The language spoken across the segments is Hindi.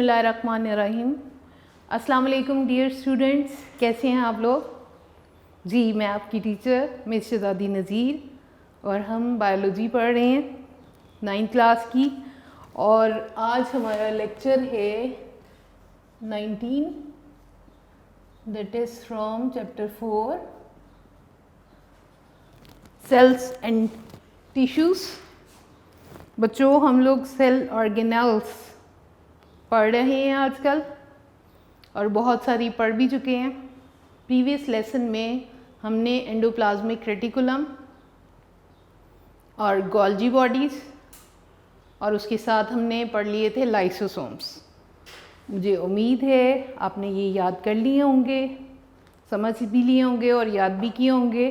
बिस्मिल्लाहिर्रहमानिर्रहीम। अस्सलाम वालेकुम डियर स्टूडेंट्स, कैसे हैं आप लोग? जी, मैं आपकी टीचर मिस शहज़ादी नज़ीर और हम बायोलॉजी पढ़ रहे हैं 9th क्लास की। और आज हमारा लेक्चर है 19 that is from chapter 4 cells and tissues. बच्चों, हम लोग सेल ऑर्गेनेल्स पढ़ रहे हैं आजकल और बहुत सारी पढ़ भी चुके हैं। प्रीवियस लेसन में हमने एंडोप्लाज्मिक रेटिकुलम और गोल्जी बॉडीज़ और उसके साथ हमने पढ़ लिए थे लाइसोसोम्स। मुझे उम्मीद है आपने ये याद कर लिए होंगे, समझ भी लिए होंगे और याद भी किए होंगे।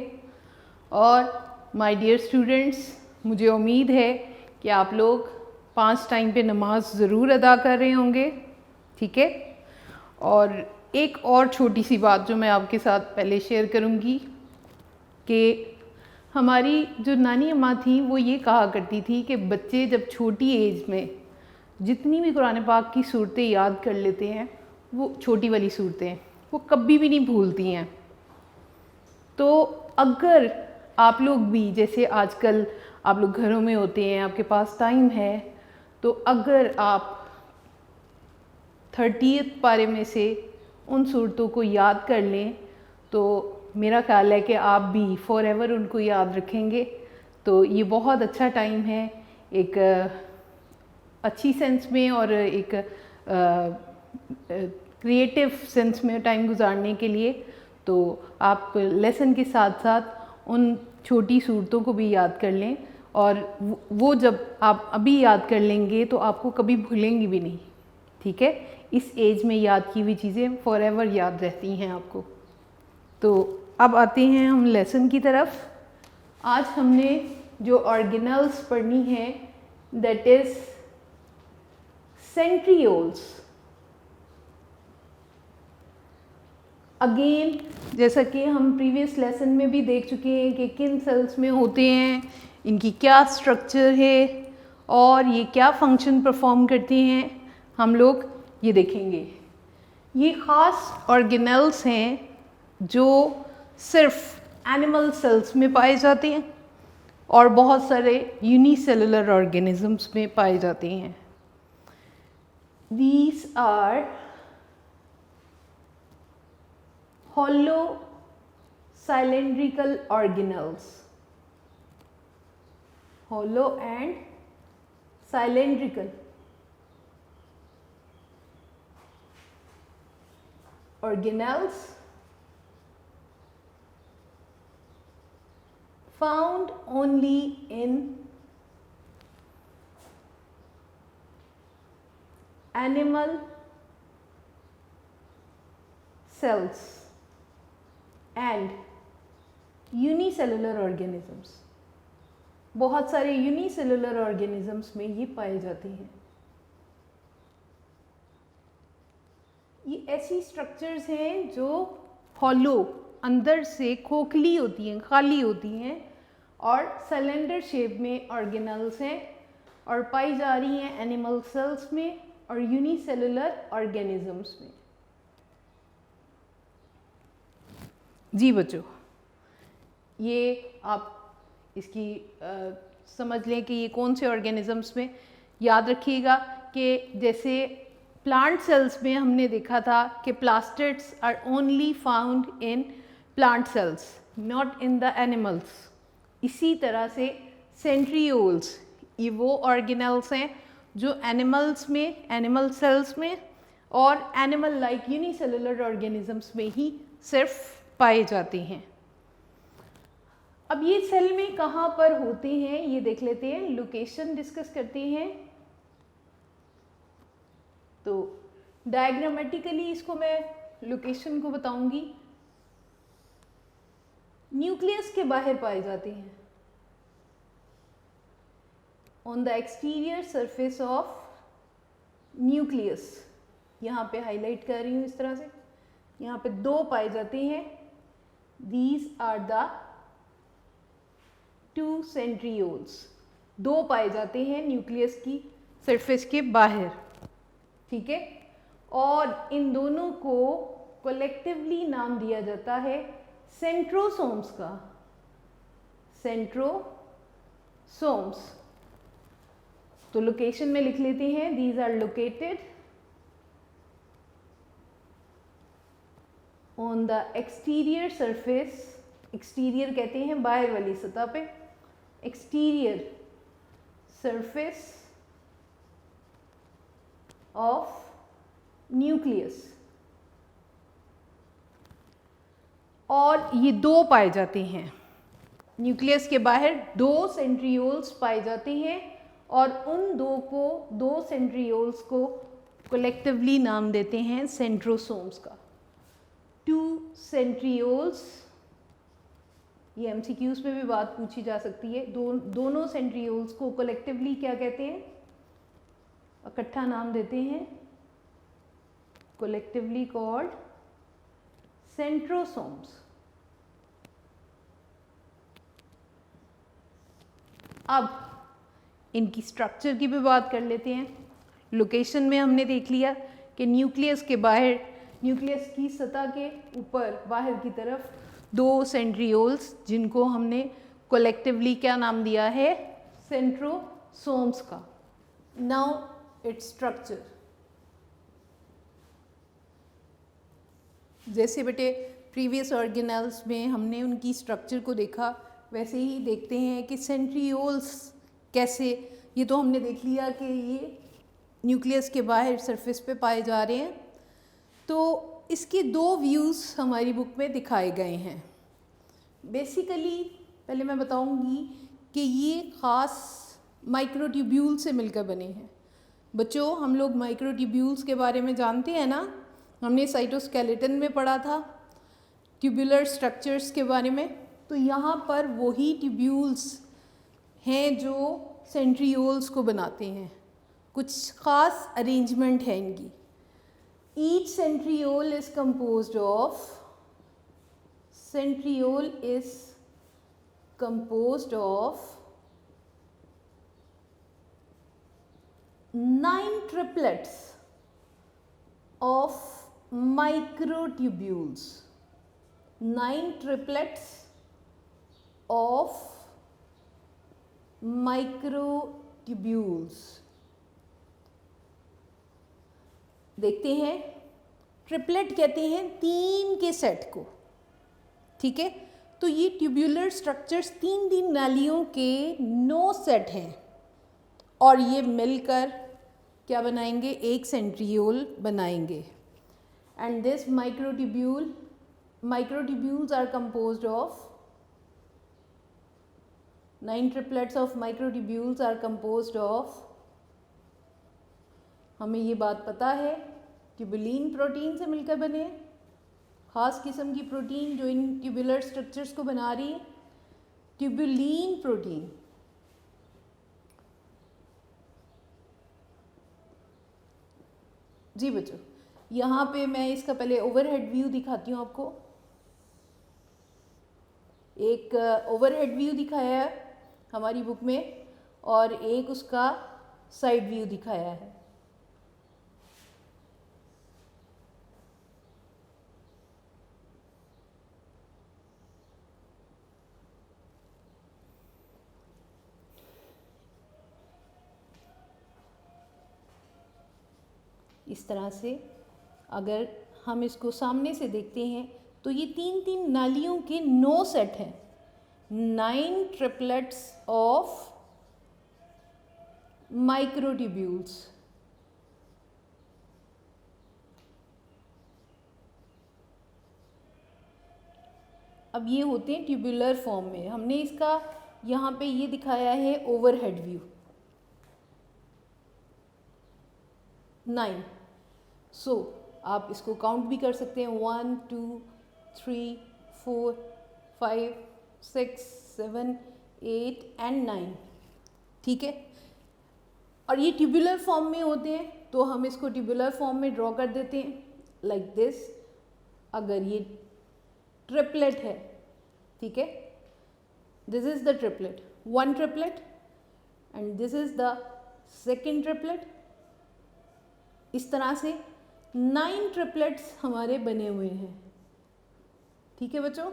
और माय डियर स्टूडेंट्स, मुझे उम्मीद है कि आप लोग 5 टाइम पे नमाज ज़रूर अदा कर रहे होंगे, ठीक है। और एक और छोटी सी बात जो मैं आपके साथ पहले शेयर करूंगी कि हमारी जो नानी अम्मा थी वो ये कहा करती थी कि बच्चे जब छोटी एज में जितनी भी कुरान पाक की सूरतें याद कर लेते हैं, वो छोटी वाली सूरतें वो कभी भी नहीं भूलती हैं। तो अगर आप लोग भी जैसे आजकल आप लोग घरों में होते हैं, आपके पास टाइम है, तो अगर आप 30th पारे में से उन सूरतों को याद कर लें तो मेरा ख्याल है कि आप भी फॉर एवर उनको याद रखेंगे। तो ये बहुत अच्छा टाइम है, एक अच्छी सेंस में और एक क्रिएटिव सेंस में टाइम गुजारने के लिए। तो आप लेसन के साथ साथ उन छोटी सूरतों को भी याद कर लें और वो जब आप अभी याद कर लेंगे तो आपको कभी भूलेंगी भी नहीं, ठीक है। इस एज में याद की हुई चीज़ें फॉर एवर याद रहती हैं आपको। तो अब आते हैं हम लेसन की तरफ। आज हमने जो ऑर्गेनल्स पढ़नी है दैट इज़ सेंट्रियोल्स। अगेन, जैसा कि हम प्रीवियस लेसन में भी देख चुके हैं कि किन सेल्स में होते हैं, इनकी क्या स्ट्रक्चर है और ये क्या फंक्शन परफॉर्म करते हैं, हम लोग ये देखेंगे। ये ख़ास ऑर्गेनेल्स हैं जो सिर्फ एनिमल सेल्स में पाए जाते हैं और बहुत सारे यूनिसेलुलर ऑर्गेनिजम्स में पाए जाते हैं। These are hollow cylindrical organelles. Hollow and cylindrical organelles found only in animal cells and unicellular organisms। बहुत सारे यूनिसेलुलर ऑर्गेनिजम्स में ये पाए जाते हैं। ये ऐसी स्ट्रक्चर्स हैं जो हॉलो, अंदर से खोखली होती हैं, खाली होती हैं और सिलेंडर शेप में ऑर्गेनल्स हैं और पाई जा रही हैं एनिमल सेल्स में और यूनिसेलुलर ऑर्गेनिजम्स में। जी बच्चों, ये आप इसकी समझ लें कि ये कौन से ऑर्गेनिजम्स में। याद रखिएगा कि जैसे प्लांट सेल्स में हमने देखा था कि plastids are only found in plant cells, not in the animals. इसी तरह से सेंट्रियोल्स ये वो ऑर्गेनेल्स हैं जो एनिमल्स में, एनिमल सेल्स में और एनिमल लाइक यूनिसेलुलर ऑर्गेनिजम्स में ही सिर्फ पाए जाते हैं। अब ये सेल में कहाँ पर होते हैं ये देख लेते हैं, लोकेशन डिस्कस करते हैं। तो डायग्रामेटिकली इसको मैं लोकेशन को बताऊंगी। न्यूक्लियस के बाहर पाए जाते हैं, on the exterior surface of nucleus. यहाँ पे हाईलाइट कर रही हूँ इस तरह से। यहाँ पे 2 पाए जाते हैं। These are the 2 centrioles. 2 पाए जाते हैं न्यूक्लियस की सरफेस के बाहर, ठीक है। और इन दोनों को कलेक्टिवली नाम दिया जाता है सेंट्रोसोम्स का, सेंट्रोसोम्स। तो लोकेशन में लिख लेते हैं, these are located on the exterior surface, exterior कहते हैं बाहर वाली सतह पे, एक्सटीरियर सरफेस ऑफ न्यूक्लियस। और ये दो पाए जाते हैं, न्यूक्लियस के बाहर दो सेंट्रियोल्स पाए जाते हैं और उन दो सेंट्रियोल्स को कलेक्टिवली नाम देते हैं सेंट्रोसोम्स का। टू सेंट्रियोल्स, ये एमसीक्यूज में भी बात पूछी जा सकती है, दोनों सेंट्रियोल्स को कलेक्टिवली क्या कहते हैं, इकट्ठा नाम देते हैं, कलेक्टिवली कॉल्ड सेंट्रोसोम्स। अब इनकी स्ट्रक्चर की भी बात कर लेते हैं। लोकेशन में हमने देख लिया कि न्यूक्लियस के बाहर, न्यूक्लियस की सतह के ऊपर बाहर की तरफ दो सेंट्रियोल्स, जिनको हमने कलेक्टिवली क्या नाम दिया है, सेंट्रोसोम्स का। नाउ इट्स स्ट्रक्चर, जैसे बेटे प्रीवियस ऑर्गेनेल्स में हमने उनकी स्ट्रक्चर को देखा, वैसे ही देखते हैं कि सेंट्रियोल्स कैसे, ये तो हमने देख लिया कि ये न्यूक्लियस के बाहर सरफेस पे पाए जा रहे हैं। तो इसके दो व्यूज़ हमारी बुक में दिखाए गए हैं। बेसिकली पहले मैं बताऊंगी कि ये ख़ास माइक्रोट्यूब्यूल से मिलकर बने हैं। बच्चों, हम लोग माइक्रोट्यूब्यूल्स के बारे में जानते हैं ना, हमने साइटोस्केलेटन में पढ़ा था ट्यूबुलर स्ट्रक्चर्स के बारे में। तो यहाँ पर वही ट्यूब्यूल्स हैं जो सेंट्रियोल्स को बनाते हैं, कुछ ख़ास अरेंजमेंट है इनकी। Each centriole is composed of, centriole is composed of 9 triplets of microtubules, 9 triplets of microtubules। देखते हैं, ट्रिपलेट कहते हैं 3 के सेट को, ठीक है। तो ये ट्यूब्यूलर स्ट्रक्चर्स 3 नालियों के 9 सेट हैं और ये मिलकर क्या बनाएंगे, एक सेंट्रियोल बनाएंगे। And this microtubules are composed of 9 triplets of microtubules are composed of, हमें ये बात पता है, ट्यूबुलिन प्रोटीन से मिलकर बने, ख़ास किस्म की प्रोटीन जो इन ट्यूबुलर स्ट्रक्चर्स को बना रही है, ट्यूबुलिन प्रोटीन। जी बच्चों, यहाँ पे मैं इसका पहले ओवरहेड व्यू दिखाती हूँ आपको। एक ओवरहेड व्यू दिखाया है हमारी बुक में और एक उसका साइड व्यू दिखाया है। इस तरह से अगर हम इसको सामने से देखते हैं तो ये 3 नालियों के 9 सेट हैं, 9 triplets of microtubules। अब ये होते हैं ट्यूबुलर फॉर्म में। हमने इसका यहाँ पे ये दिखाया है ओवरहेड व्यू, 9। सो आप इसको काउंट भी कर सकते हैं, 1 2 3 4 5 6 7 8 एंड 9, ठीक है। और ये ट्यूबुलर फॉर्म में होते हैं, तो हम इसको ट्यूबुलर फॉर्म में ड्रॉ कर देते हैं लाइक दिस। अगर ये ट्रिपलेट है, ठीक है, this is the triplet, 1 triplet and this is the second triplet. इस तरह से 9 ट्रिपलेट्स हमारे बने हुए हैं। ठीक है बच्चों,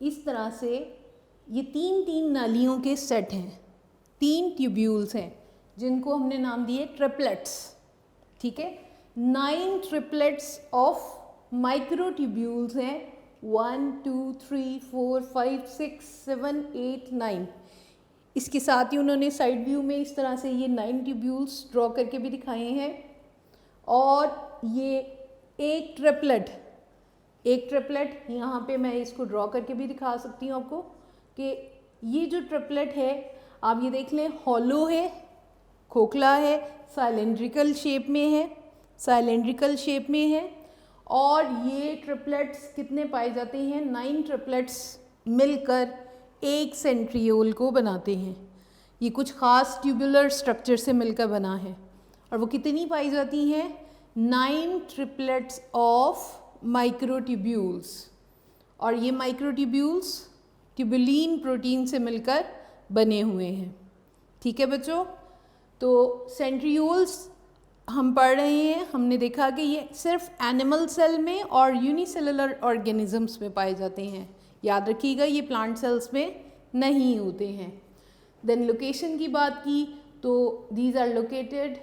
इस तरह से ये 3 नालियों के सेट हैं, 3 ट्यूब्यूल्स हैं जिनको हमने नाम दिए ट्रिपलेट्स। ठीक है, 9 ट्रिपलेट्स ऑफ माइक्रो ट्यूब्यूल्स हैं, 1 2 3 4 5 6 7 8 9। इसके साथ ही उन्होंने साइड व्यू में इस तरह से ये 9 ट्यूब्यूल्स ड्रॉ करके भी दिखाए हैं। और ये एक ट्रिपलेट यहाँ पे मैं इसको ड्रॉ करके भी दिखा सकती हूँ आपको कि ये जो ट्रिपलेट है आप ये देख लें, हॉलो है, खोखला है, साइलेंड्रिकल शेप में है। और ये ट्रिपलेट्स कितने पाए जाते हैं? 9 ट्रिपलेट्स मिलकर एक सेंट्रियोल को बनाते हैं। ये कुछ ख़ास ट्यूबुलर स्ट्रक्चर से मिलकर बना है। और वो कितनी पाई जाती हैं? 9 ट्रिपलेट्स ऑफ माइक्रोट्यूब्यूल्स। और ये माइक्रोट्यूब्यूल्स ट्यूबुलिन प्रोटीन से मिलकर बने हुए हैं। ठीक है बच्चों, तो सेंट्रियोल्स हम पढ़ रहे हैं, हमने देखा कि ये सिर्फ एनिमल सेल में और यूनिसेलुलर ऑर्गेनिजम्स में पाए जाते हैं। याद रखिएगा, ये प्लांट सेल्स में नहीं होते हैं। देन लोकेशन की बात की तो these are located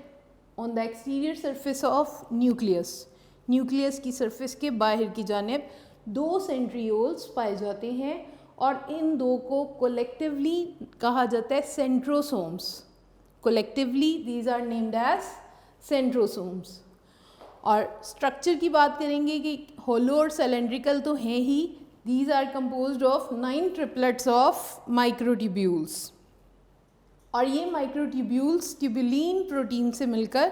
on the exterior surface of nucleus. Nucleus की सरफेस के बाहर की जानिब 2 सेंट्रियोल्स पाए जाते हैं और इन 2 को कोलेक्टिवली कहा जाता है centrosomes. Collectively these are named as centrosomes. और स्ट्रक्चर की बात करेंगे कि होलो और सिलेंड्रिकल तो हैं ही। These are composed of 9 triplets of microtubules. और ये माइक्रोट्यूब्यूल्स ट्यूबुलिन प्रोटीन से मिलकर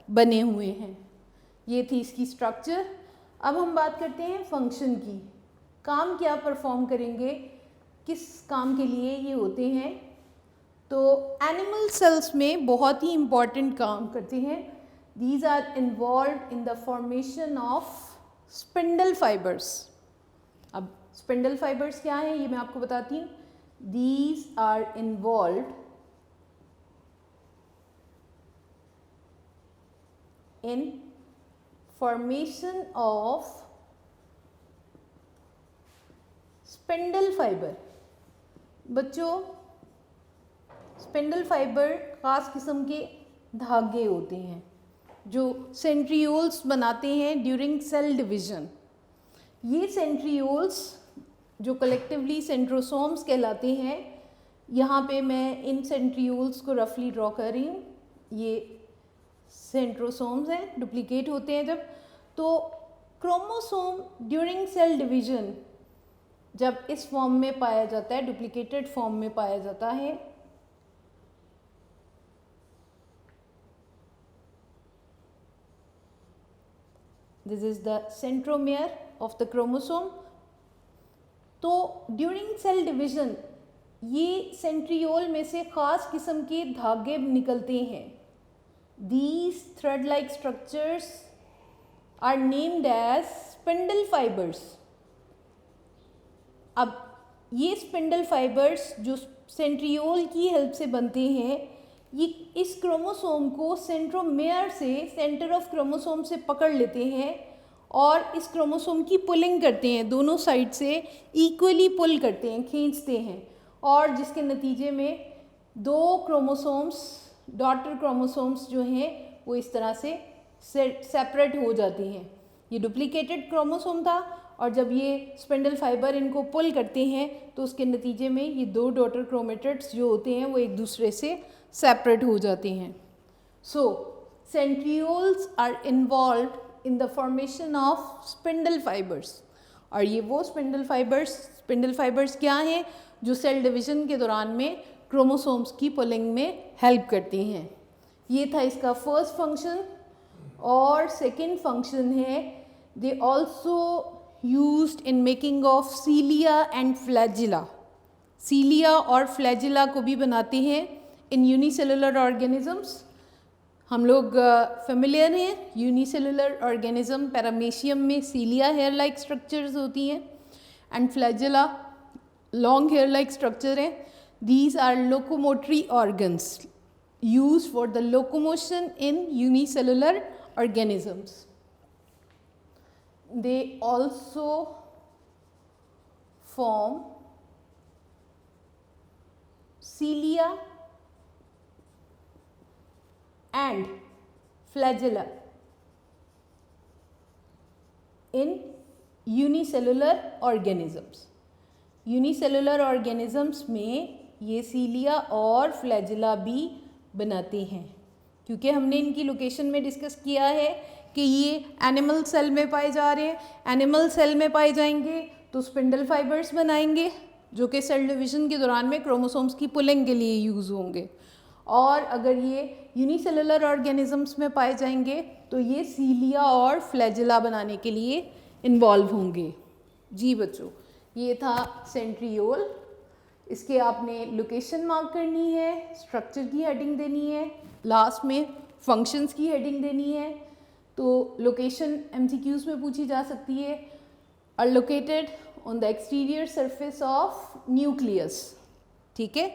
बने हुए हैं। ये थी इसकी स्ट्रक्चर। अब हम बात करते हैं फंक्शन की। काम क्या परफॉर्म करेंगे, किस काम के लिए ये होते हैं? तो एनिमल सेल्स में बहुत ही इम्पॉर्टेंट काम करते हैं। These are involve in the formation of spindle fibres. अब स्पिंडल फाइबर्स क्या हैं ये मैं आपको बताती हूँ। These are involve in formation of spindle fibre. बच्चों, स्पिंडल फाइबर खास किस्म के धागे होते हैं जो सेंट्रियोल्स बनाते हैं ड्यूरिंग सेल डिवीजन। ये सेंट्रियोल्स जो कलेक्टिवली सेंट्रोसोम्स कहलाते हैं, यहाँ पे मैं इन सेंट्रियोल्स को रफली ड्रॉ कर रही हूँ। ये सेंट्रोसोम्स हैं, डुप्लीकेट होते हैं जब। तो क्रोमोसोम ड्यूरिंग सेल डिवीजन जब इस फॉर्म में पाया जाता है, डुप्लीकेटेड फॉर्म में पाया जाता है, this is the centromere of the chromosome. तो ड्यूरिंग सेल डिवीजन ये सेंट्रियोल में से खास किस्म के धागे निकलते हैं। These thread-like structures are named as spindle fibers. अब ये स्पिंडल फाइबर्स जो सेंट्रियोल की हेल्प से बनते हैं, ये इस क्रोमोसोम को सेंट्रोमेयर से, सेंटर ऑफ क्रोमोसोम से पकड़ लेते हैं और इस क्रोमोसोम की पुलिंग करते हैं, दोनों साइड से इक्वली पुल करते हैं, खींचते हैं। और जिसके नतीजे में 2 क्रोमोसोम्स, डॉटर क्रोमोसोम्स जो हैं वो इस तरह से सेपरेट हो जाती हैं। ये डुप्लीकेटेड क्रोमोसोम था और जब ये स्पिंडल फाइबर इनको पुल करते हैं तो उसके नतीजे में ये 2 डॉटर क्रोमेटिड्स जो होते हैं वो एक दूसरे से सेपरेट हो जाते हैं। So centrioles are involved in the formation of spindle fibres. और ये वो स्पिंडल फाइबर्स क्या हैं जो सेल डिवीजन के दौरान में क्रोमोसोम्स की पुलिंग में हेल्प करती हैं। ये था इसका फर्स्ट फंक्शन। और सेकंड फंक्शन है, they also used in making of cilia and flagella. Cilia और फ्लैजिला को भी बनाते हैं इन यूनिसेलुलर ऑर्गेनिजम्स। हम लोग फेमिलियर हैं, यूनिसेलुलर ऑर्गेनिज्म पैरामीशियम में सीलिया हेयर लाइक स्ट्रक्चर्स होती हैं and flagella long hair like structure है. These are locomotory organs used for the locomotion in unicellular organisms. They also form cilia and flagella in unicellular organisms. Unicellular organisms में ये सीलिया और फ्लैजिला भी बनाते हैं, क्योंकि हमने इनकी लोकेशन में डिस्कस किया है कि ये एनिमल सेल में पाए जा रहे हैं. एनिमल सेल में पाए जाएंगे तो स्पिंडल फाइबर्स बनाएंगे जो कि सेल डिवीजन के दौरान में क्रोमोसोम्स की पुलिंग के लिए यूज़ होंगे. और अगर ये यूनिसेलुलर ऑर्गेनिजम्स में पाए जाएंगे तो ये सीलिया और फ्लैजिला बनाने के लिए इन्वॉल्व होंगे. जी बच्चों, ये था सेंट्रियोल. इसके आपने लोकेशन मार्क करनी है, स्ट्रक्चर की हेडिंग देनी है, लास्ट में फंक्शंस की हेडिंग देनी है. तो लोकेशन एमसीक्यूज में पूछी जा सकती है. Are located on the exterior surface of nucleus. ठीक है.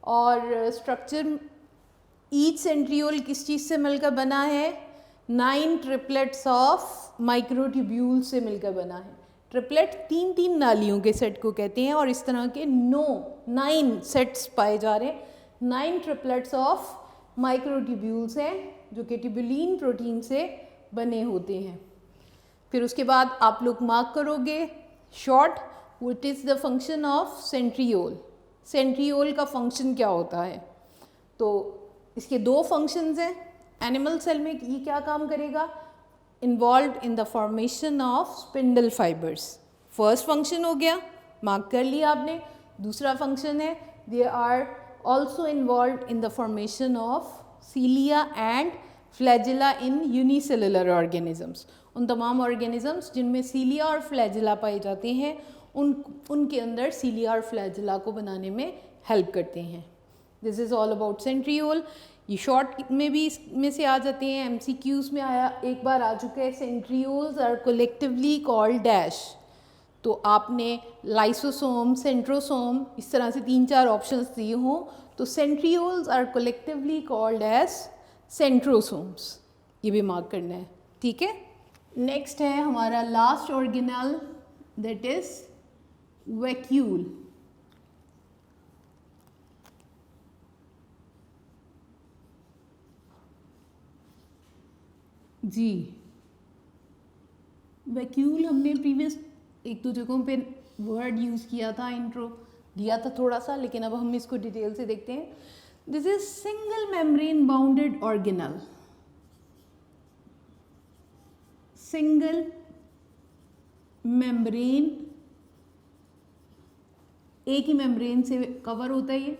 और स्ट्रक्चर ईच सेंट्रियोल किस चीज़ से मिलकर बना है? 9 ट्रिपलेट्स ऑफ माइक्रोट्यूब्यूल से मिलकर बना है. ट्रिपलेट 3 नालियों के सेट को कहते हैं और इस तरह के 9 सेट्स पाए जा रहे हैं. 9 ट्रिपलेट्स ऑफ माइक्रोट्यूब्यूल्स हैं जो कि ट्यूबुलिन प्रोटीन से बने होते हैं. फिर उसके बाद आप लोग मार्क करोगे short what is the function of centriole. Centriole का फंक्शन क्या होता है? तो इसके 2 फंक्शंस हैं. एनिमल सेल में ये क्या काम करेगा? Involve in the formation of spindle fibres. First function हो गया, मार्क कर लिया आपने. दूसरा फंक्शन है they are also involve in the formation of cilia and flagella in unicellular organisms. उन तमाम ऑर्गेनिजम्स जिनमें सीलिया और फ्लैजिला पाए जाते हैं उनके अंदर सीलिया और फ्लैजिला को बनाने में हेल्प करते हैं. This is all about centriole. ये शॉर्ट में भी इसमें से आ जाते हैं, एमसीक्यूज में आया एक बार आ चुका है. Centrioles are collectively called dash. तो आपने लाइसोसोम, सेंट्रोसोम, इस तरह से 3-4 ऑप्शंस दिए हों तो centrioles are collectively called as centrosomes. ये भी मार्क करना है. ठीक है. नेक्स्ट है हमारा last organelle, that is vacuole. जी, वैक्यूल हमने प्रीवियस 1-2 जगहों पे वर्ड यूज़ किया था, इंट्रो दिया था थोड़ा सा, लेकिन अब हम इसको डिटेल से देखते हैं. This is single membrane bounded organelle. Single membrane, एक ही मेम्ब्रेन से कवर होता है ये.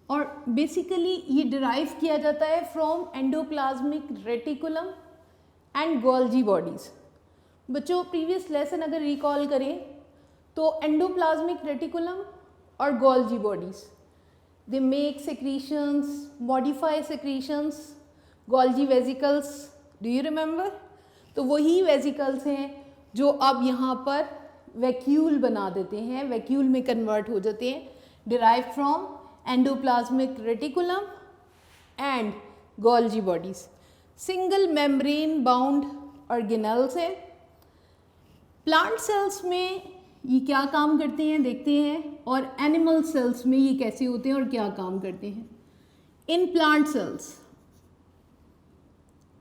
और बेसिकली ये डिराइव किया जाता है from endoplasmic reticulum and Golgi bodies. बच्चों प्रीवियस लेसन अगर रिकॉल करें तो एंडोप्लाज्मिक रेटिकुलम और Golgi bodies they make secretions, modify secretions, Golgi vesicles. Do you remember? तो वही वेजिकल्स हैं जो अब यहाँ पर वैक्यूल बना देते हैं, वैक्यूल में कन्वर्ट हो जाते हैं, derive from endoplasmic reticulum and Golgi bodies. Single membrane bound organelles हैं. प्लांट सेल्स में ये क्या काम करते हैं देखते हैं, और एनिमल सेल्स में ये कैसे होते हैं और क्या काम करते हैं. इन प्लांट सेल्स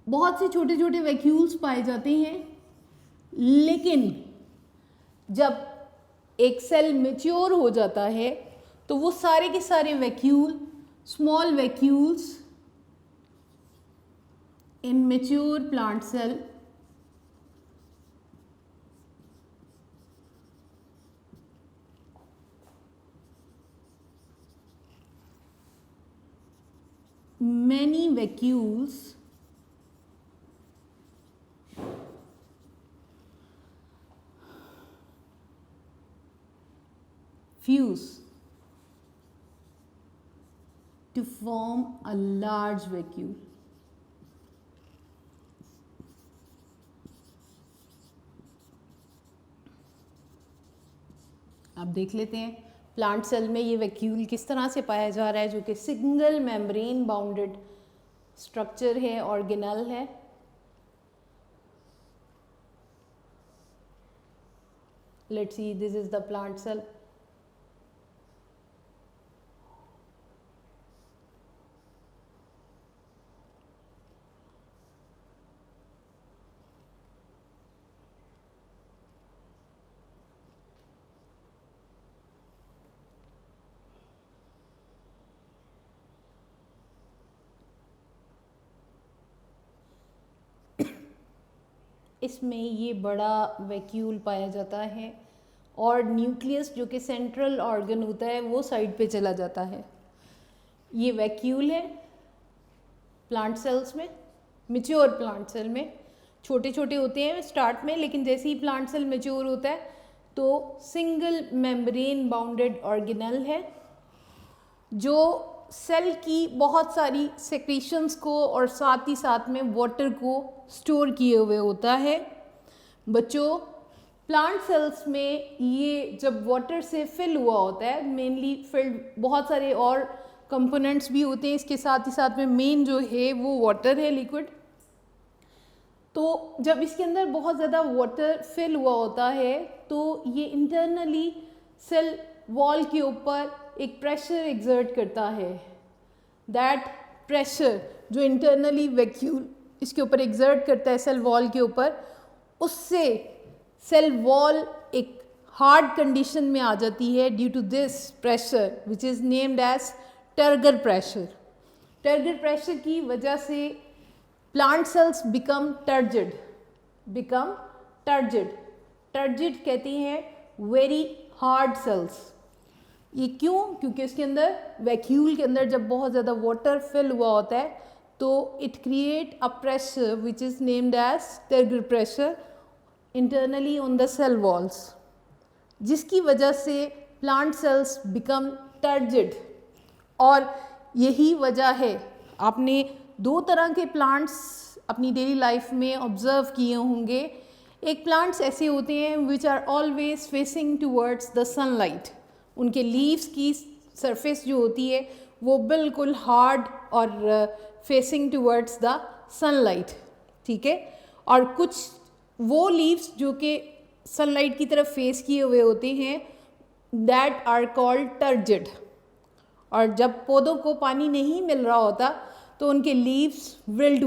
बहुत से छोटे छोटे वैक्यूल्स पाए जाते हैं, लेकिन जब एक सेल मैच्योर हो जाता है तो वो सारे के सारे vacuole, small vacuoles in mature plant cell many vacuoles fuse to form a large vacuole. आप देख लेते हैं प्लांट सेल में ये वैक्यूल किस तरह से पाया जा रहा है, जो कि सिंगल मेम्ब्रेन बाउंडेड स्ट्रक्चर है, ऑर्गेनल है। Let's see, this is the plant cell. इसमें ये बड़ा वैक्यूल पाया जाता है और न्यूक्लियस जो कि सेंट्रल ऑर्गन होता है वो साइड पे चला जाता है। ये वैक्यूल है प्लांट सेल्स में, मैच्योर प्लांट सेल में छोटे छोटे होते हैं स्टार्ट में, लेकिन जैसे ही प्लांट सेल मैच्योर होता है तो सिंगल मेम्ब्रेन बाउंडेड ऑर्गेनल है जो सेल की बहुत सारी सेक्रीशंस को और साथ ही साथ में वाटर को स्टोर किए हुए होता है। बच्चों, प्लांट सेल्स में ये जब वाटर से फिल हुआ होता है, मेनली फिल्ड बहुत सारे और कंपोनेंट्स भी होते हैं इसके साथ ही साथ में, मेन जो है वो वाटर है, लिक्विड। तो जब इसके अंदर बहुत ज़्यादा वाटर फिल हुआ होता है तो ये इंटरनली सेल वॉल के ऊपर एक प्रेशर एग्जर्ट करता है। दैट प्रेशर जो इंटरनली वैक्यूल इसके ऊपर एग्जर्ट करता है सेल वॉल के ऊपर, उससे सेल वॉल एक हार्ड कंडीशन में आ जाती है due to this pressure which is named as turgor pressure. Turgor pressure की वजह से plant cells become turgid. Turgid कहते हैं वेरी हार्ड सेल्स। ये क्यों? क्योंकि इसके अंदर वैक्यूल के अंदर जब बहुत ज़्यादा वाटर फिल हुआ होता है तो it create a pressure which is named as turgor pressure internally on the cell walls, जिसकी वजह से प्लांट सेल्स बिकम टर्जिड। और यही वजह है, आपने दो तरह के प्लांट्स अपनी डेली लाइफ में ऑब्जर्व किए होंगे। एक प्लांट्स ऐसे होते हैं which are always facing towards the sunlight. उनके लीव्स की सरफेस जो होती है वो बिल्कुल हार्ड और फेसिंग टूवर्ड्स द सनलाइट, ठीक है। और कुछ वो लीव्स जो कि सनलाइट की तरफ फेस किए हुए होते हैं, दैट आर कॉल्ड टर्जिड। और जब पौधों को पानी नहीं मिल रहा होता तो उनके लीव्स विल्टेड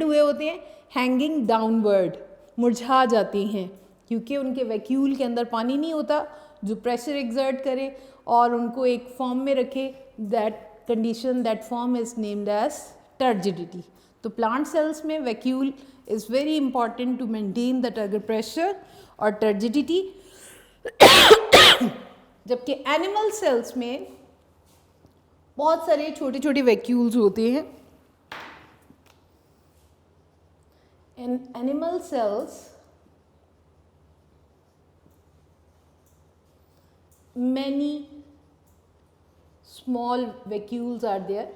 हुए होते हैं, हैंगिंग डाउनवर्ड, मुरझा जाती हैं, क्योंकि उनके वैक्यूल के अंदर पानी नहीं होता जो प्रेशर एग्जर्ट करे और उनको एक फॉर्म में रखे। That condition, that form is named as turgidity. तो प्लांट सेल्स में vacuole is very important to maintain the turgor pressure और टर्जिडिटी। जबकि एनिमल सेल्स में बहुत सारे छोटे छोटे वैक्यूल्स होते हैं। इन animal cells many small vacuoles are there.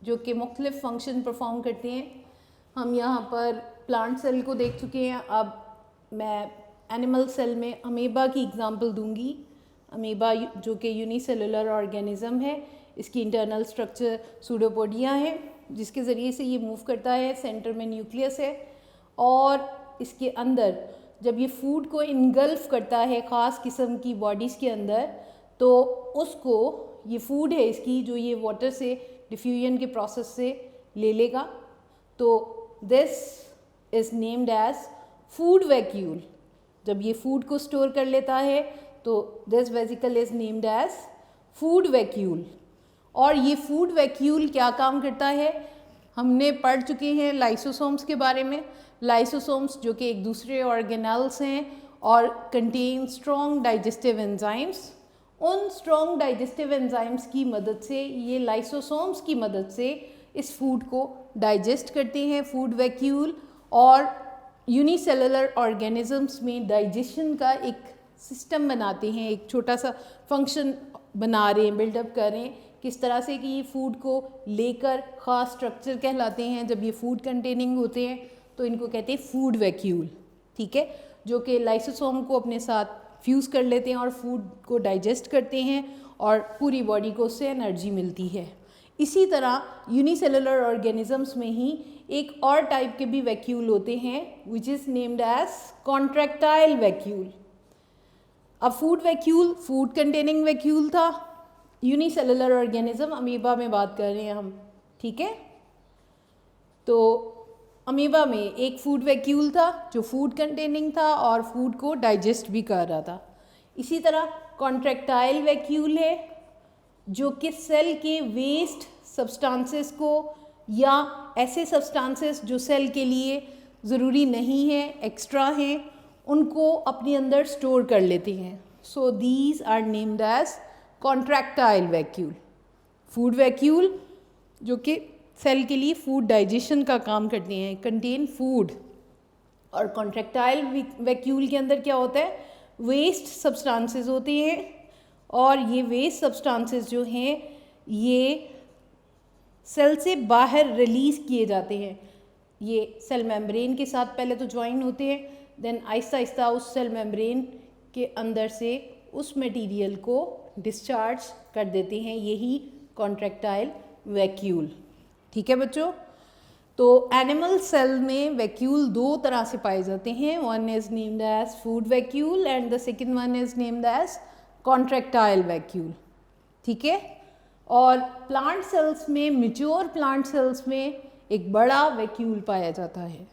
जो कि मुख्तलिफ फंक्शन परफॉर्म करते हैं। हम यहाँ पर प्लांट सेल को देख चुके हैं, अब मैं एनिमल सेल में अमीबा की एग्जांपल दूंगी। अमीबा जो कि यूनिसेलुलर ऑर्गेनिज्म है, इसकी इंटरनल स्ट्रक्चर सूडोपोडिया है जिसके ज़रिए से ये मूव करता है। सेंटर में न्यूक्लियस है और इसके अंदर जब ये फूड को इनगल्फ करता है ख़ास किस्म की बॉडीज़ के अंदर, तो उसको ये फूड है इसकी जो ये वाटर से डिफ्यूजन के प्रोसेस से ले लेगा, तो this is named as food vacuole. जब ये फूड को स्टोर कर लेता है तो this vesicle is named as food vacuole. और ये फूड वैक्यूल क्या काम करता है, हमने पढ़ चुके हैं लाइसोसोम्स के बारे में। लाइसोसोम्स जो कि एक दूसरे ऑर्गेनल्स हैं और कंटेन स्ट्रॉन्ग डाइजेस्टिव एंजाइम्स। उन स्ट्रॉन्ग डाइजेस्टिव एंजाइम्स की मदद से, ये लाइसोसोम्स की मदद से इस फूड को डाइजेस्ट करते हैं फूड वैक्यूल, और यूनिसेलुलर ऑर्गेनिजम्स में डाइजेशन का एक सिस्टम बनाते हैं, एक छोटा सा फंक्शन बना रहे हैं, बिल्डअप कर रहे हैं, किस तरह से कि ये फूड को लेकर ख़ास स्ट्रक्चर कहलाते हैं। जब ये फूड कंटेनिंग होते हैं तो इनको कहते हैं फूड वैक्यूल, ठीक है, जो कि लाइसोसोम को अपने साथ फ्यूज़ कर लेते हैं और फूड को डाइजेस्ट करते हैं और पूरी बॉडी को उससे एनर्जी मिलती है। इसी तरह यूनिसेलुलर ऑर्गेनिजम्स में ही एक और टाइप के भी वैक्यूल होते हैं which is named as contractile vacuole. अब food vacuole food containing vacuole था, यूनिसेलुलर ऑर्गेनिज्म अमीबा में बात कर रहे हैं हम, ठीक है। तो अमीबा में एक फूड वैक्यूल था जो फूड कंटेनिंग था और फूड को डाइजेस्ट भी कर रहा था। इसी तरह कॉन्ट्रैक्टाइल वैक्यूल है जो कि सेल के वेस्ट सब्सटेंसेस को या ऐसे सब्सटेंसेस जो सेल के लिए ज़रूरी नहीं है, एक्स्ट्रा हैं, उनको अपने अंदर स्टोर कर लेते हैं। So these are named as contractile vacuole. Food vacuole जो कि सेल के लिए फूड डाइजेशन का काम करते हैं, कंटेन फूड। और कॉन्ट्रैक्टाइल वैक्यूल के अंदर क्या होता है, वेस्ट सब्सटेंसेस होते हैं और ये वेस्ट सब्सटेंसेस जो हैं ये सेल से बाहर रिलीज़ किए जाते हैं। ये सेल मेम्ब्रेन के साथ पहले तो ज्वाइन होते हैं, देन आहिस्ता आहिस्ता उस सेल मेम्ब्रेन के अंदर से उस मटेरियल को डिस्चार्ज कर देते हैं, यही कॉन्ट्रैक्टाइल वैक्यूल, ठीक है बच्चों। तो एनिमल सेल में वैक्यूल दो तरह से पाए जाते हैं, one is named as food vacuole and the second one is named as contractile vacuole, ठीक है। और प्लांट सेल्स में, मैच्योर प्लांट सेल्स में एक बड़ा वैक्यूल पाया जाता है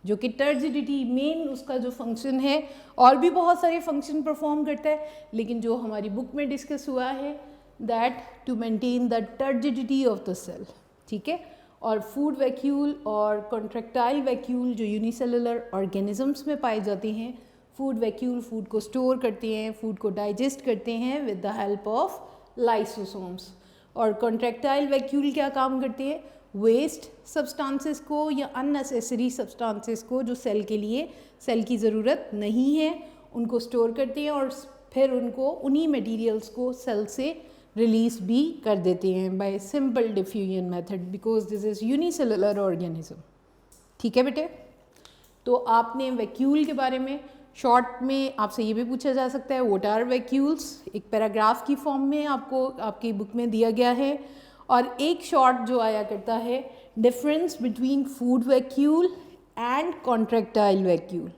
जो कि टर्जिडिटी मेन उसका जो फंक्शन है, और भी बहुत सारे फंक्शन परफॉर्म करता है, लेकिन जो हमारी बुक में डिस्कस हुआ है that to maintain the turgidity of the cell, ठीक है। और फूड वैक्यूल और कॉन्ट्रैक्टाइल वैक्यूल जो यूनिसेलुलर ऑर्गेनिजम्स में पाए जाते हैं, फूड वैक्यूल फूड को स्टोर करते हैं, फूड को डाइजेस्ट करते हैं with the help of lysosomes. और कॉन्ट्रैक्टाइल वैक्यूल क्या काम करते हैं, वेस्ट सब्सटेंसेस को या अननेसेसरी सब्सटेंसेस को जो सेल के लिए सेल की ज़रूरत नहीं है उनको स्टोर करते हैं और फिर उनको उन्हीं मटेरियल्स को सेल से रिलीज़ भी कर देते हैं bye simple diffusion method because this is unicellular organism, ठीक है बेटे। तो आपने वैक्यूल के बारे में शॉर्ट में आपसे ये भी पूछा जा सकता है व्हाट आर वैक्यूल्स, एक पैराग्राफ की फॉर्म में आपको आपकी बुक में दिया गया है। और एक शॉर्ट जो आया करता है difference between food vacuole and contractile vacuole.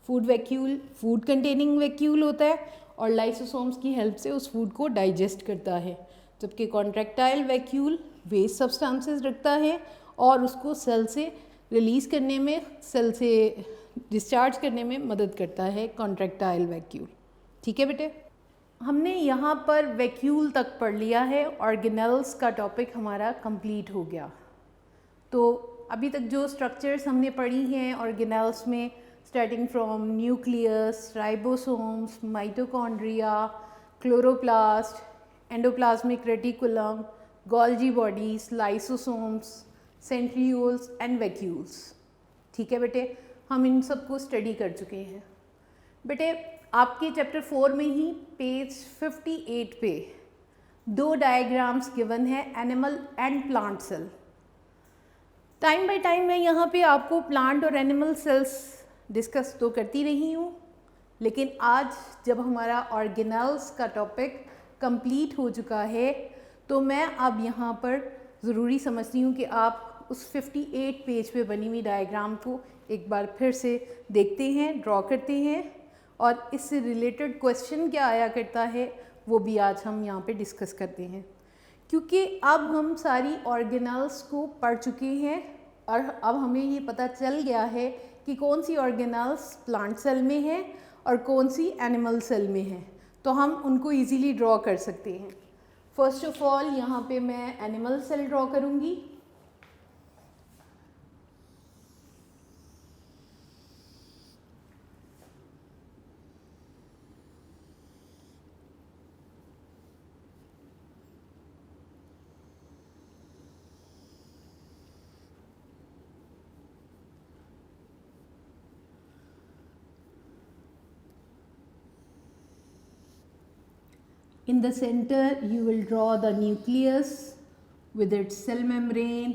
Food vacuole food containing vacuole होता है और लाइसोसोम्स की हेल्प से उस फूड को डाइजेस्ट करता है, जबकि कॉन्ट्रैक्टाइल वैक्यूल वेस्ट सब्सटेंसेस रखता है और उसको सेल से रिलीज़ करने में, सेल से डिस्चार्ज करने में मदद करता है कॉन्ट्रैक्टाइल वैक्यूल, ठीक है बेटे। हमने यहाँ पर वैक्यूल तक पढ़ लिया है, ऑर्गेनेल्स का टॉपिक हमारा कंप्लीट हो गया। तो अभी तक जो स्ट्रक्चर्स हमने पढ़ी हैं ऑर्गेनेल्स में, starting from nucleus, ribosomes, mitochondria, chloroplast, endoplasmic reticulum, Golgi bodies, lysosomes, centrioles and vacuoles, ठीक है बेटे। हम इन सब को स्टडी कर चुके हैं बेटे। आपके चैप्टर 4 में ही पेज 58 पे दो डायग्राम्स गिवन है animal and plant cell. Time by time मैं यहाँ पे आपको प्लांट और एनिमल सेल्स डिस्कस तो करती रही हूँ, लेकिन आज जब हमारा ऑर्गेनेल्स का टॉपिक कंप्लीट हो चुका है तो मैं अब यहाँ पर ज़रूरी समझती हूँ कि आप उस 58 पेज पे बनी हुई डायग्राम को एक बार फिर से देखते हैं, ड्रॉ करते हैं, और इससे रिलेटेड क्वेश्चन क्या आया करता है वो भी आज हम यहाँ पे डिस्कस करते हैं। क्योंकि अब हम सारी ऑर्गेनेल्स को पढ़ चुके हैं और अब हमें ये पता चल गया है कि कौन सी ऑर्गेनेल्स प्लांट सेल में है और कौन सी एनिमल सेल में है, तो हम उनको इजीली ड्रॉ कर सकते हैं। फर्स्ट ऑफ ऑल यहाँ पे मैं एनिमल सेल ड्रॉ करूँगी। In the center you will draw the nucleus with its cell membrane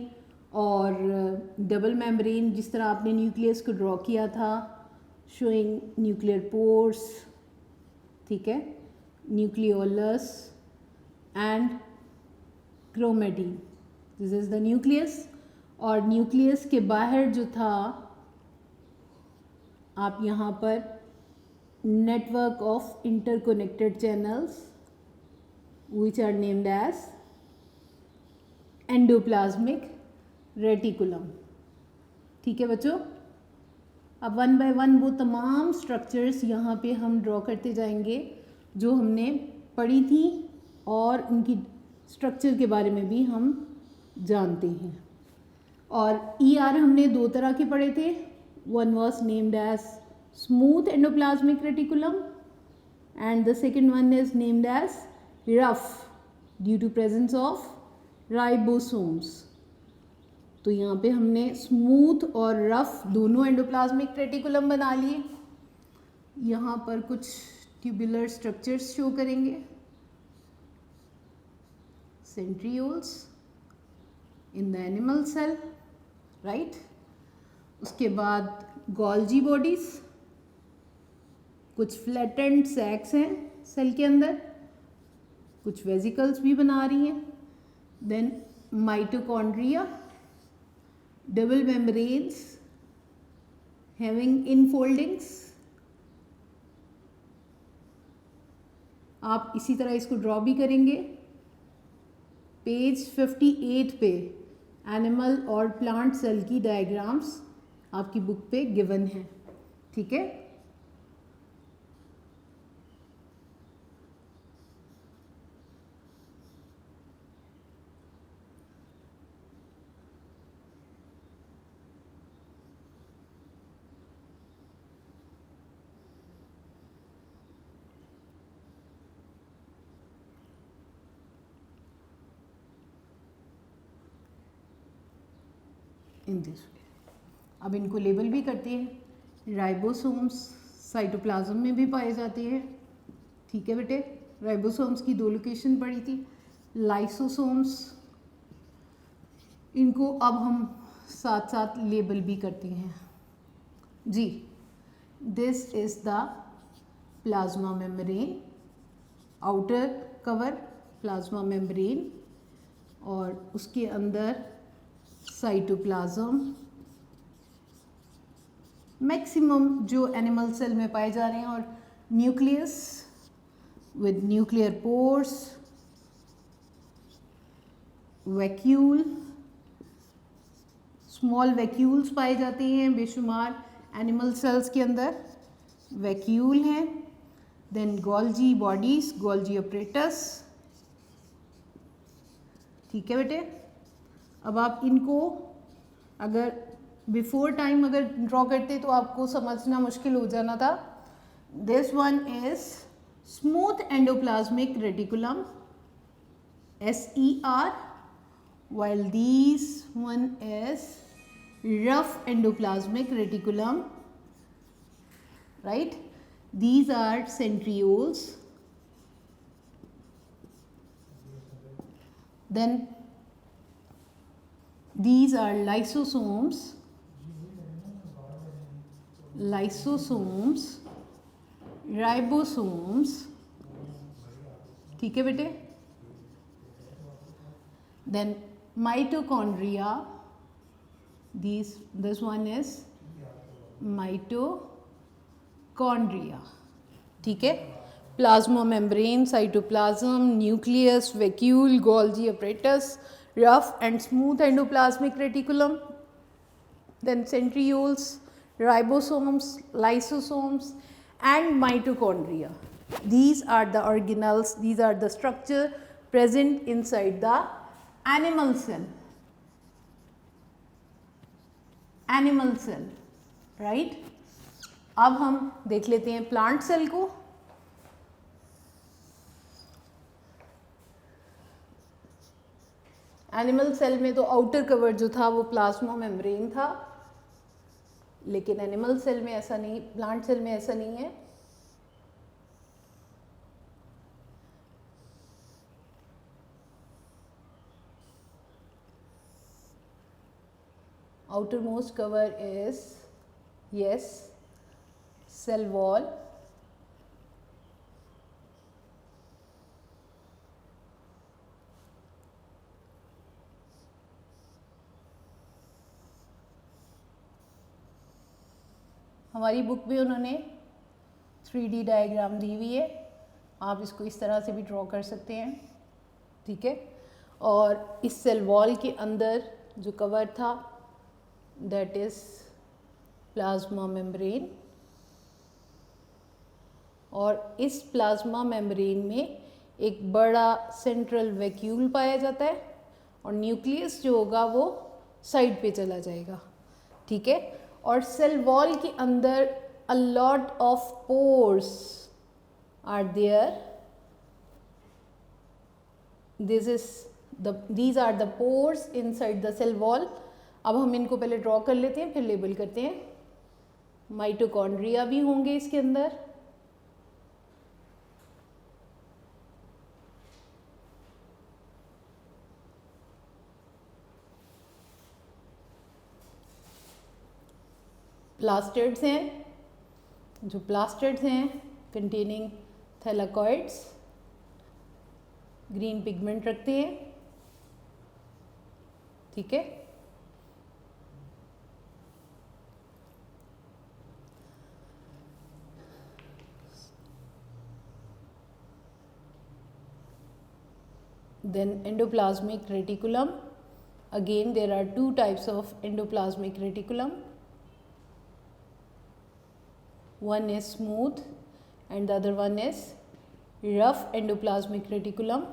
और डबल membrane, जिस तरह आपने न्यूक्लियस को ड्रॉ किया था, showing nuclear pores, ठीक है, nucleolus and chromatin. This is the nucleus. और न्यूक्लियस के बाहर जो था आप यहाँ पर network of interconnected channels which are named as endoplasmic reticulum. ठीक है बच्चों, अब वन बाय वन वो तमाम स्ट्रक्चर्स यहाँ पे हम ड्रॉ करते जाएंगे जो हमने पढ़ी थी और उनकी स्ट्रक्चर के बारे में भी हम जानते हैं. और ER हमने दो तरह के पढ़े थे. One was named as smooth endoplasmic reticulum and the second one is named as rough due to presence of ribosomes. तो यहाँ पे हमने स्मूथ और रफ दोनों एंडोप्लाज्मिक रेटिकुलम बना लिए. यहाँ पर कुछ ट्यूबुलर स्ट्रक्चर्स शो करेंगे. Centrioles in the animal cell, right. उसके बाद गोल्जी बॉडीज, कुछ फ्लैटेंड सैक्स हैं सेल के अंदर, कुछ वेजिकल्स भी बना रही हैं. Then mitochondria, double membranes having infoldings. आप इसी तरह इसको ड्रॉ भी करेंगे. पेज 58 पे एनिमल और प्लांट सेल की डायग्राम्स आपकी बुक पे गिवन है, ठीक है. In this way. अब इनको लेबल भी करते हैं. राइबोसोम्स साइटोप्लाज्म में भी पाए जाते हैं, ठीक है बेटे. राइबोसोम्स की दो लोकेशन पड़ी थी. लाइसोसोम्स, इनको अब हम साथ साथ लेबल भी करते हैं जी. This is the plasma membrane, outer cover plasma membrane, और उसके अंदर साइटोप्लाज्म मैक्सिमम जो एनिमल सेल में पाए जा रहे हैं, और nucleus with nuclear pores, vacuole, small vacuoles पाए जाते हैं बेशुमार एनिमल सेल्स के अंदर, वैक्यूल हैं. Then Golgi bodies, Golgi apparatus, ठीक है बेटे. अब आप इनको अगर बिफोर टाइम अगर ड्रॉ करते तो आपको समझना मुश्किल हो जाना था. This one is smooth endoplasmic reticulum, SER, while this one is rough endoplasmic reticulum, right. These are centrioles. Then these are lysosomes, ribosomes, ठीक है बेटे. Then mitochondria, this one is mitochondria, ठीक है. Plasma membrane, cytoplasm, nucleus, vacuole, Golgi apparatus, rough and smooth endoplasmic reticulum, then centrioles, ribosomes, lysosomes and mitochondria. These are the organelles, these are the structure present inside the animal cell. Animal cell, right. अब हम देख लेते हैं प्लांट सेल को. एनिमल सेल में तो आउटर कवर जो था वो प्लाज्मा मेम्ब्रेन था, लेकिन एनिमल सेल में ऐसा नहीं, प्लांट सेल में ऐसा नहीं है. outermost cover is, yes, cell wall. हमारी बुक में उन्होंने 3D डायग्राम दी हुई है, आप इसको इस तरह से भी ड्रॉ कर सकते हैं, ठीक है। और इस सेल वॉल के अंदर जो कवर था दैट इज़ प्लाज्मा मेम्ब्रेन, और इस प्लाज्मा मेम्ब्रेन में एक बड़ा सेंट्रल वैक्यूल पाया जाता है और न्यूक्लियस जो होगा वो साइड पे चला जाएगा, ठीक है। और सेल वॉल के अंदर a lot of pores are there, these are the pores inside the cell wall. अब हम इनको पहले ड्रॉ कर लेते हैं फिर लेबल करते हैं। माइटोकॉन्ड्रिया भी होंगे इसके अंदर, प्लास्टिड्स हैं, जो प्लास्टिड्स हैं कंटेनिंग थैलाकॉइड्स, ग्रीन पिगमेंट रखते हैं, ठीक है। Then endoplasmic reticulum, again there are two types of endoplasmic reticulum, one is smooth and the other one is rough endoplasmic reticulum.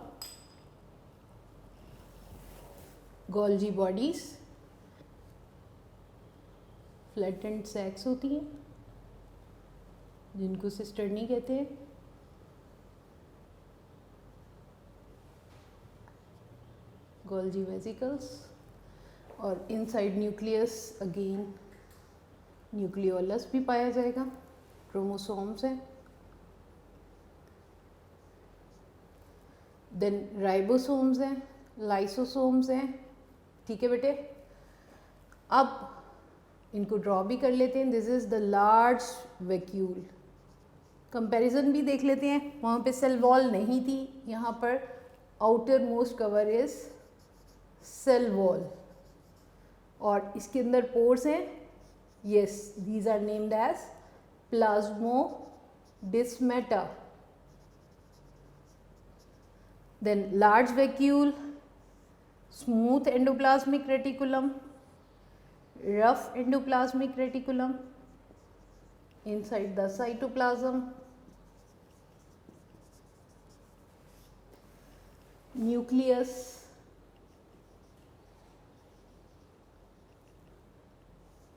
Golgi bodies, flattened sacs होती हैं जिनको सिस्टर्नी कहते हैं, गोल्जी वेसिकल्स, और इनसाइड न्यूक्लियस अगेन न्यूक्लियोलस भी पाया जाएगा, क्रोमोसोम्स हैं। देन राइबोसोम्स हैं, लाइसोसोम्स हैं, ठीक है बेटे। अब इनको ड्रॉ भी कर लेते हैं। This is the large vacuole, comparison भी देख लेते हैं। वहाँ पे सेल वॉल नहीं थी, यहाँ पर outermost cover is cell wall, और इसके अंदर पोर्स हैं, yes, these are named as plasmodesmata. Then large vacuole, smooth endoplasmic reticulum, rough endoplasmic reticulum, inside the cytoplasm, nucleus,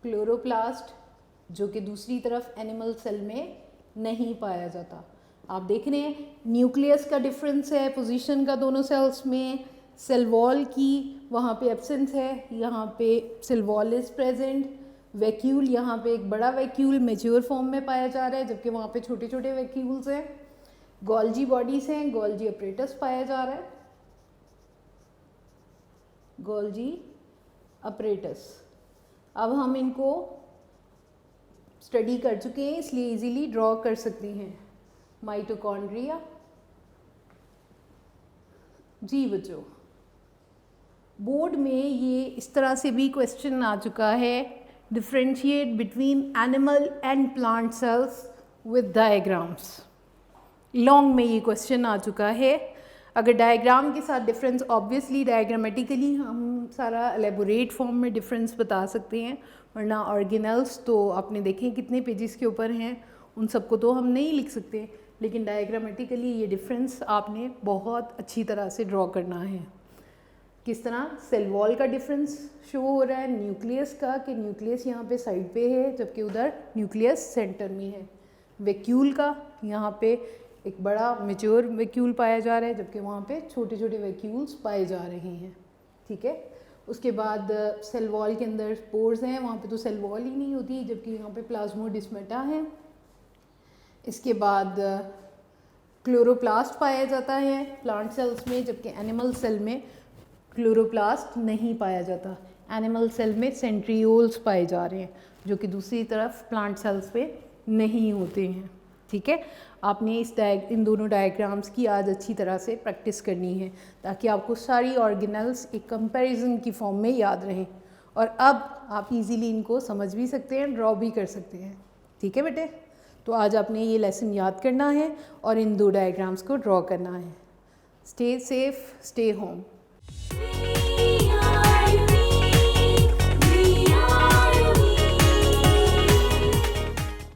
chloroplast, जो कि दूसरी तरफ एनिमल सेल में नहीं पाया जाता। आप देख रहे हैं न्यूक्लियस का डिफरेंस है पोजीशन का दोनों सेल्स में, सेल वॉल की वहाँ पे एब्सेंस है, यहाँ पे cell wall is present, vacuole यहाँ पे एक बड़ा वैक्यूल मैच्योर फॉर्म में पाया जा रहा है जबकि वहाँ पे छोटे छोटे वैक्यूल्स हैं। गोल्जी बॉडीज हैं, गोल्जी अपरेटस पाया जा रहा है, गोल्जी अपरेटस। अब हम इनको स्टडी कर चुके हैं इसलिए इजीली ड्रॉ कर सकते हैं। माइटोकॉन्ड्रिया, जी बच्चों बोर्ड में ये इस तरह से भी क्वेश्चन आ चुका है, differentiate between animal and plant cells with diagrams. Long में ये क्वेश्चन आ चुका है। अगर डायग्राम के साथ डिफरेंस, ऑब्वियसली डायग्रामेटिकली हम सारा एलेबोरेट फॉर्म में डिफरेंस बता सकते हैं, वरना ऑर्गेनल्स तो आपने देखें कितने पेजेस के ऊपर हैं, उन सबको तो हम नहीं लिख सकते, लेकिन डायग्रामेटिकली ये डिफरेंस आपने बहुत अच्छी तरह से ड्रॉ करना है। किस तरह सेल वॉल का डिफरेंस शो हो रहा है न्यूक्लियस का, कि न्यूक्लियस यहाँ पे साइड पे है जबकि उधर न्यूक्लियस सेंटर में है। वैक्यूल का यहाँ पे एक बड़ा मैच्योर वैक्यूल पाया जा रहा है जबकि वहाँ पे छोटे छोटे वैक्यूल्स पाए जा रहे हैं, ठीक है। उसके बाद सेल वॉल के अंदर पोर्स हैं, वहाँ पे तो सेल वॉल ही नहीं होती जबकि यहाँ पे प्लाज्मोडिस्मेटा है। इसके बाद क्लोरोप्लास्ट पाया जाता है प्लांट सेल्स में जबकि एनिमल सेल में क्लोरोप्लास्ट नहीं पाया जाता। एनिमल सेल में सेंट्रियोल्स पाए जा रहे हैं, जो कि दूसरी तरफ प्लांट सेल्स पे नहीं होते हैं। ठीक है, आपने इन दोनों डायग्राम्स की आज अच्छी तरह से प्रैक्टिस करनी है, ताकि आपको सारी ऑर्गेनल्स एक कंपैरिजन की फॉर्म में याद रहें, और अब आप इजीली इनको समझ भी सकते हैं, ड्रॉ भी कर सकते हैं। ठीक है बेटे, तो आज आपने ये लेसन याद करना है और इन 2 डायग्राम्स को ड्रॉ करना है। Stay safe, stay home.